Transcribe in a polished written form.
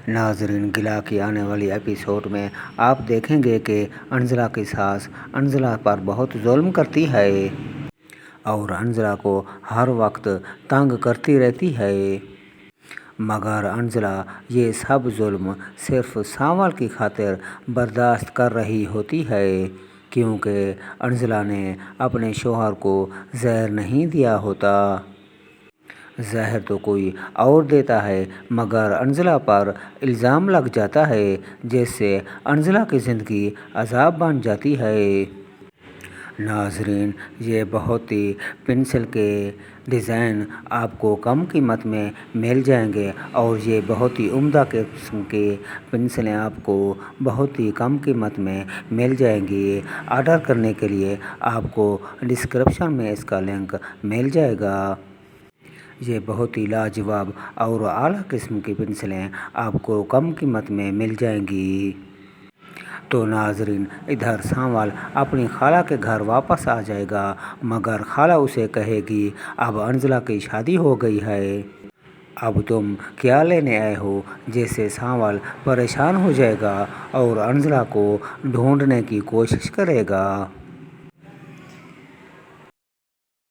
ناظرین، گلا کی آنے والی ایپیسوڈ میں آپ دیکھیں گے کہ انجلا کی ساس انجلا پر بہت ظلم کرتی ہے اور انجلا کو ہر وقت تنگ کرتی رہتی ہے، مگر انجلا یہ سب ظلم صرف سانول کی خاطر برداشت کر رہی ہوتی ہے، کیونکہ انجلا نے اپنے شوہر کو زہر نہیں دیا ہوتا۔ زہر تو کوئی اور دیتا ہے، مگر انجلا پر الزام لگ جاتا ہے، جس سے انجلا کی زندگی عذاب بن جاتی ہے۔ ناظرین، یہ بہت ہی پنسل کے ڈیزائن آپ کو کم قیمت میں مل جائیں گے اور یہ بہت ہی عمدہ قسم کی پنسلیں آپ کو بہت ہی کم قیمت میں مل جائیں گی۔ آرڈر کرنے کے لیے آپ کو ڈسکرپشن میں اس کا لنک مل جائے گا۔ یہ بہت ہی لاجواب اور اعلیٰ قسم کی پنسلیں آپ کو کم قیمت میں مل جائیں گی۔ تو ناظرین، ادھر سانول اپنی خالہ کے گھر واپس آ جائے گا، مگر خالہ اسے کہے گی اب انجلا کی شادی ہو گئی ہے، اب تم کیا لینے آئے ہو، جس سے سانول پریشان ہو جائے گا اور انجلا کو ڈھونڈنے کی کوشش کرے گا۔